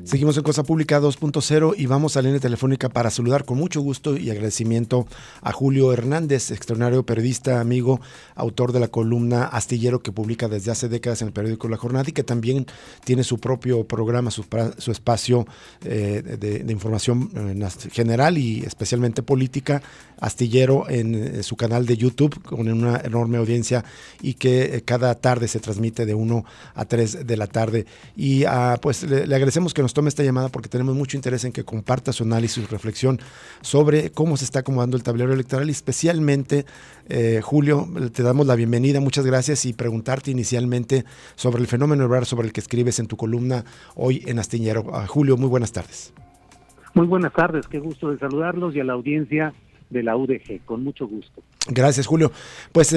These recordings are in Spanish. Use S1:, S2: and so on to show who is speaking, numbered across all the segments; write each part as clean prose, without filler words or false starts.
S1: Seguimos en Cosa Pública 2.0 y vamos a la línea telefónica para saludar con mucho gusto y agradecimiento a Julio Hernández, extraordinario periodista, amigo, autor de la columna Astillero que publica desde hace décadas en el periódico La Jornada y que también tiene su propio programa, su espacio de información general y especialmente política, Astillero, en su canal de YouTube con una enorme audiencia y que cada tarde se transmite de 1 a 3 de la tarde. Y pues le agradecemos que nos tome esta llamada porque tenemos mucho interés en que comparta su análisis, su reflexión sobre cómo se está acomodando el tablero electoral y especialmente, Julio, te damos la bienvenida, muchas gracias y preguntarte inicialmente sobre el fenómeno Ebrard sobre el que escribes en tu columna hoy en Astillero. Julio, muy buenas tardes.
S2: Muy buenas tardes, qué gusto de saludarlos y a la audiencia de la UDG, con mucho gusto.
S1: Gracias, Julio. Pues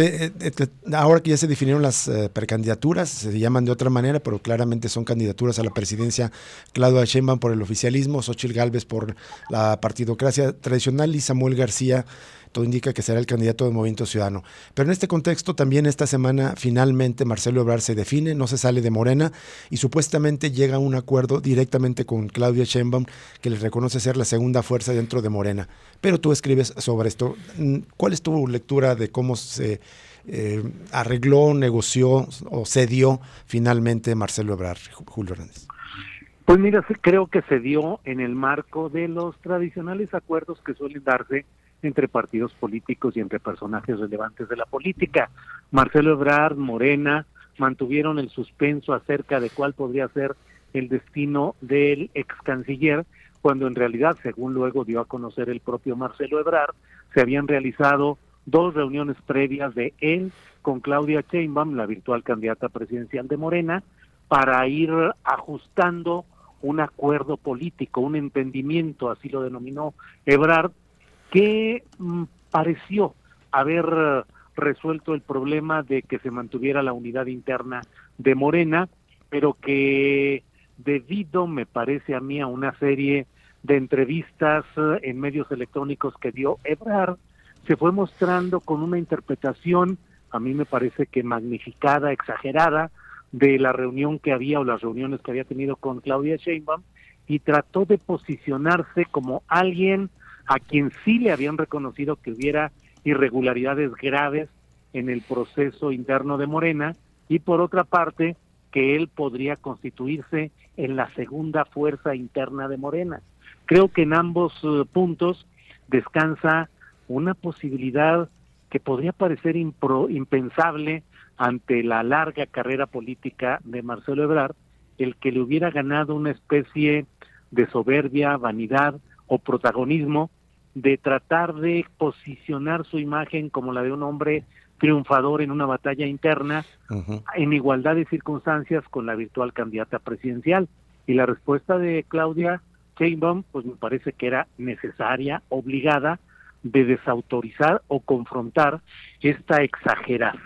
S1: ahora que ya se definieron las precandidaturas, se llaman de otra manera, pero claramente son candidaturas a la presidencia: Claudia Sheinbaum por el oficialismo, Xóchitl Gálvez por la partidocracia tradicional y Samuel García, todo indica que será el candidato del Movimiento Ciudadano. Pero en este contexto también esta semana finalmente Marcelo Ebrard se define, no se sale de Morena y supuestamente llega a un acuerdo directamente con Claudia Sheinbaum que le reconoce ser la segunda fuerza dentro de Morena. Pero tú escribes sobre esto. ¿Cuál es tu lectura de cómo se arregló, negoció o cedió finalmente Marcelo Ebrard, Julio Hernández?
S2: Pues mira, creo que se dio en el marco de los tradicionales acuerdos que suelen darse entre partidos políticos y entre personajes relevantes de la política. Marcelo Ebrard, Morena, mantuvieron el suspenso acerca de cuál podría ser el destino del ex canciller, cuando en realidad, según luego dio a conocer el propio Marcelo Ebrard, se habían realizado 2 reuniones previas de él con Claudia Sheinbaum, la virtual candidata presidencial de Morena, para ir ajustando un acuerdo político, un entendimiento, así lo denominó Ebrard, que pareció haber resuelto el problema de que se mantuviera la unidad interna de Morena, pero que debido, me parece a mí, a una serie de entrevistas en medios electrónicos que dio Ebrard, se fue mostrando con una interpretación, a mí me parece que magnificada, exagerada, de la reunión que había o las reuniones que había tenido con Claudia Sheinbaum, y trató de posicionarse como alguien a quien sí le habían reconocido que hubiera irregularidades graves en el proceso interno de Morena, y por otra parte, que él podría constituirse en la segunda fuerza interna de Morena. Creo que en ambos puntos descansa una posibilidad que podría parecer impensable ante la larga carrera política de Marcelo Ebrard, el que le hubiera ganado una especie de soberbia, vanidad o protagonismo de tratar de posicionar su imagen como la de un hombre triunfador en una batalla interna, en igualdad de circunstancias con la virtual candidata presidencial. Y la respuesta de Claudia Sheinbaum, pues me parece que era necesaria, obligada, de desautorizar o confrontar esta exagerada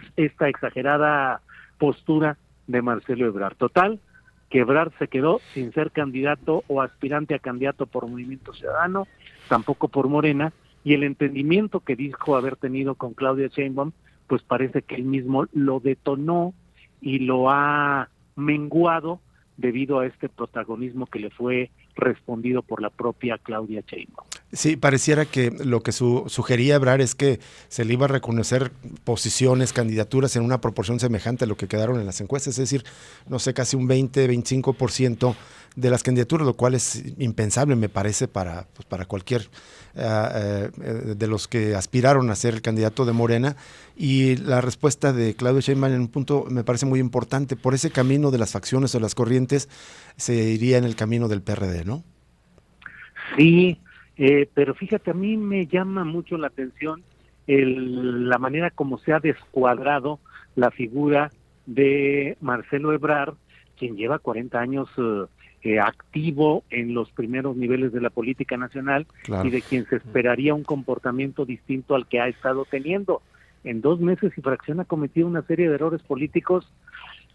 S2: postura de Marcelo Ebrard. Total, que Ebrard se quedó sin ser candidato o aspirante a candidato por Movimiento Ciudadano, tampoco por Morena, y el entendimiento que dijo haber tenido con Claudia Sheinbaum, pues parece que él mismo lo detonó y lo ha menguado debido a este protagonismo que le fue respondido por la propia Claudia Sheinbaum.
S1: Sí, pareciera que lo que sugería Ebrard es que se le iba a reconocer posiciones, candidaturas en una proporción semejante a lo que quedaron en las encuestas, es decir, no sé, casi un 20-25% de las candidaturas, lo cual es impensable, me parece, para cualquier de los que aspiraron a ser el candidato de Morena. Y la respuesta de Claudia Sheinbaum en un punto me parece muy importante. Por ese camino de las facciones o las corrientes se iría en el camino del PRD, ¿no?
S2: Sí, pero fíjate, a mí me llama mucho la atención la manera como se ha descuadrado la figura de Marcelo Ebrard, quien lleva 40 años activo en los primeros niveles de la política nacional, claro, y de quien se esperaría un comportamiento distinto al que ha estado teniendo. En 2 meses y fracción ha cometido una serie de errores políticos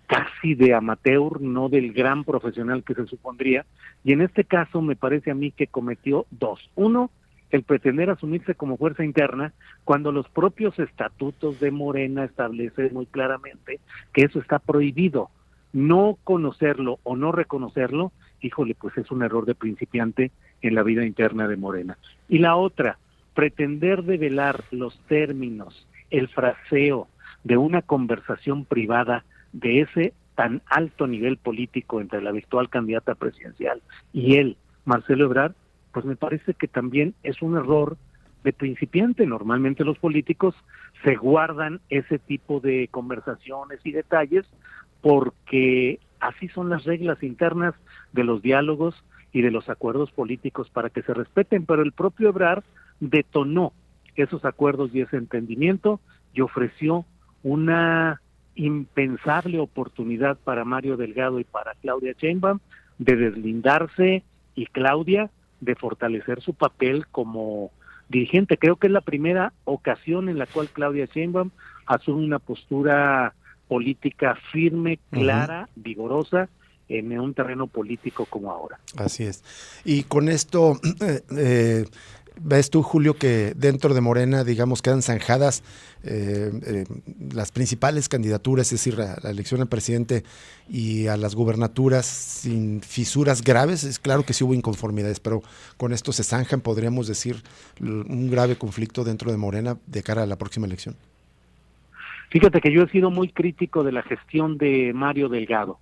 S2: casi de amateur, no del gran profesional que se supondría, y en este caso me parece a mí que cometió 2. Uno, el pretender asumirse como fuerza interna, cuando los propios estatutos de Morena establecen muy claramente que eso está prohibido. No conocerlo o no reconocerlo híjole, pues es un error de principiante en la vida interna de Morena. Y la otra, pretender develar los términos, el fraseo de una conversación privada de ese tan alto nivel político entre la virtual candidata presidencial y él, Marcelo Ebrard, pues me parece que también es un error de principiante. Normalmente los políticos se guardan ese tipo de conversaciones y detalles porque así son las reglas internas de los diálogos y de los acuerdos políticos para que se respeten, pero el propio Ebrard detonó esos acuerdos y ese entendimiento y ofreció una impensable oportunidad para Mario Delgado y para Claudia Sheinbaum de deslindarse, y Claudia de fortalecer su papel como dirigente. Creo que es la primera ocasión en la cual Claudia Sheinbaum asume una postura política firme, clara, vigorosa en un terreno político como ahora.
S1: Así es. Y con esto, ¿ves tú, Julio, que dentro de Morena, digamos, quedan zanjadas las principales candidaturas, es decir, la elección al presidente y a las gubernaturas sin fisuras graves? Es claro que sí hubo inconformidades, pero con esto se zanjan, podríamos decir, un grave conflicto dentro de Morena de cara a la próxima elección.
S2: Fíjate que yo he sido muy crítico de la gestión de Mario Delgado.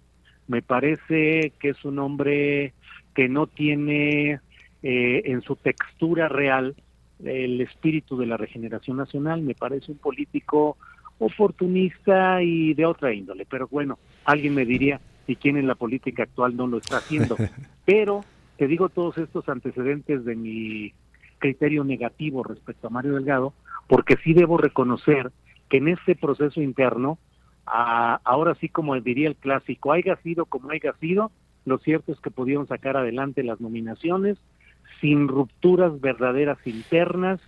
S2: Me parece que es un hombre que no tiene en su textura real el espíritu de la regeneración nacional. Me parece un político oportunista y de otra índole. Pero bueno, alguien me diría, ¿y quién en la política actual no lo está haciendo? Pero te digo todos estos antecedentes de mi criterio negativo respecto a Mario Delgado, porque sí debo reconocer que en este proceso interno, ahora sí, como diría el clásico, haya sido como haya sido, lo cierto es que pudieron sacar adelante las nominaciones sin rupturas verdaderas internas,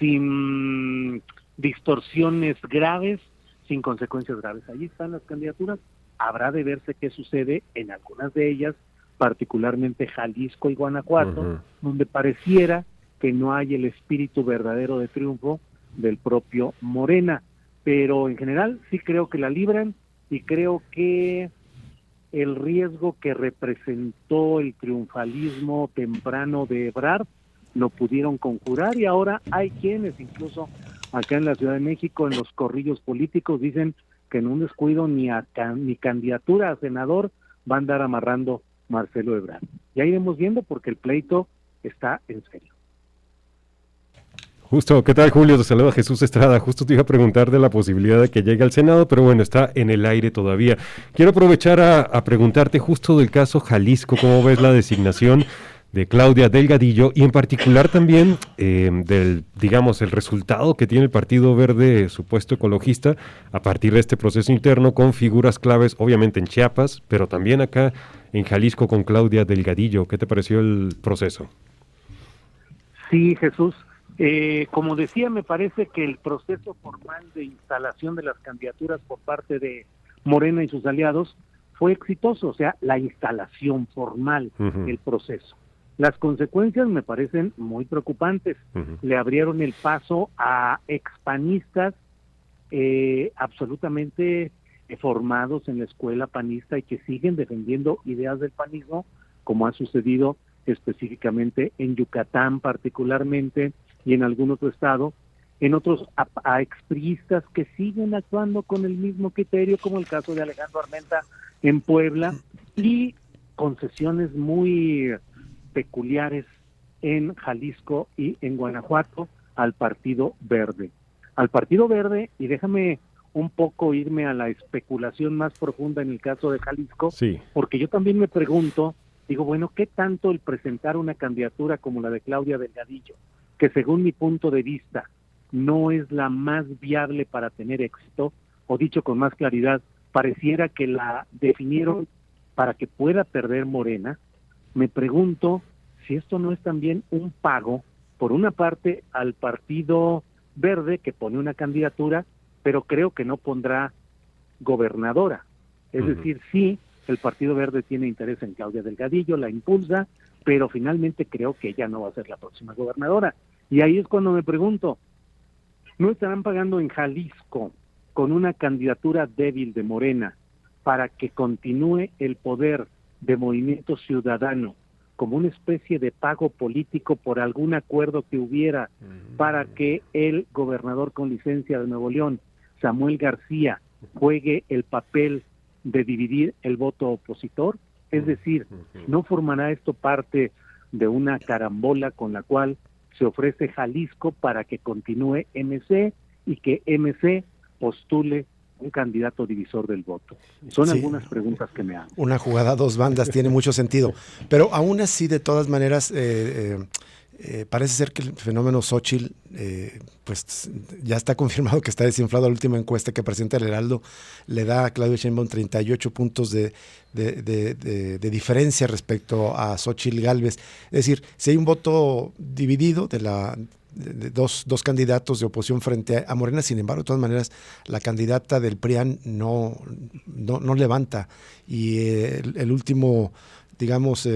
S2: sin distorsiones graves, sin consecuencias graves. Ahí están las candidaturas, habrá de verse qué sucede en algunas de ellas, particularmente Jalisco y Guanajuato, donde pareciera que no hay el espíritu verdadero de triunfo del propio Morena, pero en general sí creo que la libran, y creo que el riesgo que representó el triunfalismo temprano de Ebrard lo pudieron conjurar, y ahora hay quienes, incluso acá en la Ciudad de México, en los corrillos políticos, dicen que en un descuido ni candidatura a senador va a andar amarrando Marcelo Ebrard. Ya iremos viendo, porque el pleito está en serio.
S3: Justo, ¿qué tal, Julio? Te saluda Jesús Estrada. Justo te iba a preguntar de la posibilidad de que llegue al Senado, pero bueno, está en el aire todavía. Quiero aprovechar a preguntarte justo del caso Jalisco, ¿cómo ves la designación de Claudia Delgadillo y en particular también del, digamos, el resultado que tiene el Partido Verde, supuesto ecologista, a partir de este proceso interno con figuras claves, obviamente en Chiapas, pero también acá en Jalisco con Claudia Delgadillo? ¿Qué te pareció el proceso?
S2: Sí, Jesús. Como decía, me parece que el proceso formal de instalación de las candidaturas por parte de Morena y sus aliados fue exitoso, o sea, la instalación formal del proceso. Las consecuencias me parecen muy preocupantes. Le abrieron el paso a expanistas absolutamente formados en la escuela panista y que siguen defendiendo ideas del panismo, como ha sucedido específicamente en Yucatán particularmente, y en algún otro estado, en otros a expriistas que siguen actuando con el mismo criterio, como el caso de Alejandro Armenta en Puebla, y concesiones muy peculiares en Jalisco y en Guanajuato al Partido Verde. Al Partido Verde, y déjame un poco irme a la especulación más profunda en el caso de Jalisco,
S3: sí,
S2: porque yo también me pregunto, digo, bueno, ¿qué tanto el presentar una candidatura como la de Claudia Delgadillo, que según mi punto de vista no es la más viable para tener éxito, o dicho con más claridad, pareciera que la definieron para que pueda perder Morena? Me pregunto si esto no es también un pago, por una parte, al Partido Verde, que pone una candidatura, pero creo que no pondrá gobernadora. Es decir, sí, el Partido Verde tiene interés en Claudia Delgadillo, la impulsa, pero finalmente creo que ella no va a ser la próxima gobernadora. Y ahí es cuando me pregunto, ¿no estarán pagando en Jalisco con una candidatura débil de Morena para que continúe el poder de Movimiento Ciudadano como una especie de pago político por algún acuerdo que hubiera para que el gobernador con licencia de Nuevo León, Samuel García, juegue el papel de dividir el voto opositor. Es decir, no formará esto parte de una carambola con la cual se ofrece Jalisco para que continúe MC y que MC postule un candidato divisor del voto. Son algunas preguntas que me hago.
S1: Una jugada a dos bandas tiene mucho sentido, pero aún así, de todas maneras, parece ser que el fenómeno Xóchitl, pues ya está confirmado que está desinflado. La última encuesta que presenta el Heraldo le da a Claudia Sheinbaum 38 puntos de diferencia respecto a Xóchitl Gálvez. Es decir, si hay un voto dividido de dos candidatos de oposición frente a Morena, sin embargo, de todas maneras, la candidata del PRIAN no levanta. Y el último, digamos,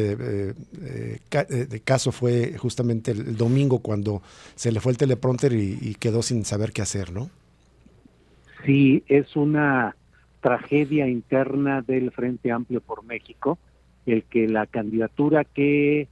S1: caso fue justamente el domingo, cuando se le fue el teleprompter y quedó sin saber qué hacer, ¿no?
S2: Sí, es una tragedia interna del Frente Amplio por México, el que la candidatura que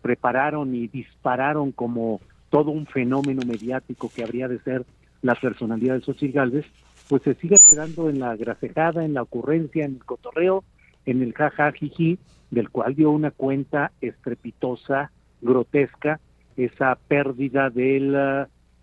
S2: prepararon y dispararon como todo un fenómeno mediático que habría de ser la personalidad de Xóchitl Gálvez, pues se siga quedando en la grasejada, en la ocurrencia, en el cotorreo, en el jajajiji, del cual dio una cuenta estrepitosa, grotesca, esa pérdida de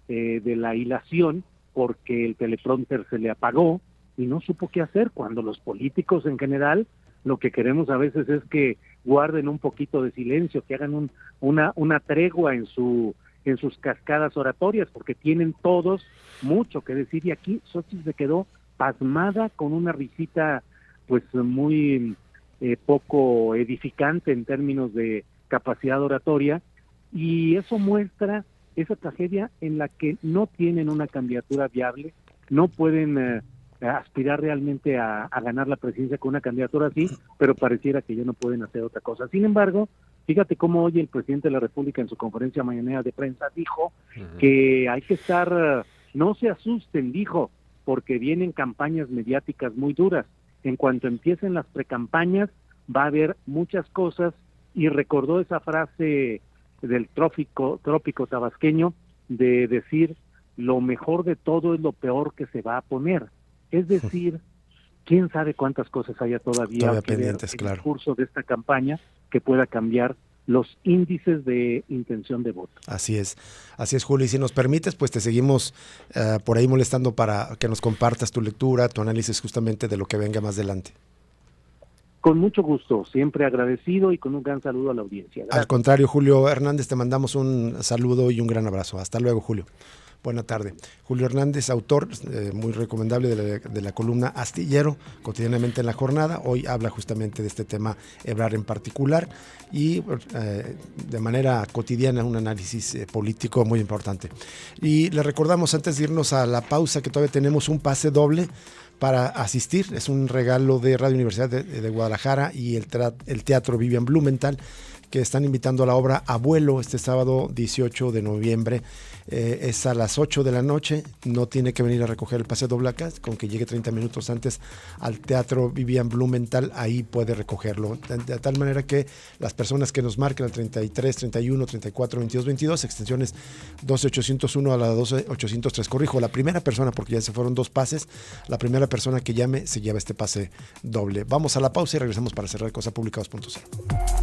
S2: la hilación, porque el teleprompter se le apagó y no supo qué hacer, cuando los políticos en general lo que queremos a veces es que guarden un poquito de silencio, que hagan una tregua en sus cascadas oratorias, porque tienen todos mucho que decir, y aquí Xóchitl se quedó pasmada con una risita pues muy poco edificante en términos de capacidad oratoria, y eso muestra esa tragedia en la que no tienen una candidatura viable, no pueden aspirar realmente a ganar la presidencia con una candidatura así, pero pareciera que ya no pueden hacer otra cosa. Sin embargo, fíjate cómo hoy el presidente de la República en su conferencia mañanera de prensa dijo que hay que estar, no se asusten, dijo, porque vienen campañas mediáticas muy duras. En cuanto empiecen las precampañas, va a haber muchas cosas, y recordó esa frase del trópico tabasqueño de decir, lo mejor de todo es lo peor que se va a poner. Es decir, quién sabe cuántas cosas haya todavía
S1: pendientes,
S2: en el curso de esta campaña que pueda cambiar los índices de intención de voto.
S1: Así es, Julio, y si nos permites, pues te seguimos por ahí molestando para que nos compartas tu lectura, tu análisis justamente de lo que venga más adelante.
S2: Con mucho gusto, siempre agradecido y con un gran saludo a la audiencia. Gracias.
S1: Al contrario, Julio Hernández, te mandamos un saludo y un gran abrazo. Hasta luego, Julio. Buena tarde. Julio Hernández, autor muy recomendable de la columna Astillero, cotidianamente en La Jornada. Hoy habla justamente de este tema Ebrard en particular y de manera cotidiana un análisis político muy importante. Y le recordamos, antes de irnos a la pausa, que todavía tenemos un pase doble para asistir. Es un regalo de Radio Universidad de Guadalajara y el Teatro Vivian Blumenthal, que están invitando a la obra Abuelo este sábado 18 de noviembre. Es a las 8 de la noche, no tiene que venir a recoger el pase doble acá, con que llegue 30 minutos antes al Teatro Vivian Blumenthal, ahí puede recogerlo. De tal manera que las personas que nos marquen al 33, 31, 34, 22, 22, extensiones 12801 a la 12803, corrijo, la primera persona, porque ya se fueron dos pases, la primera persona que llame se lleva este pase doble. Vamos a la pausa y regresamos para cerrar Cosa Pública 2.0.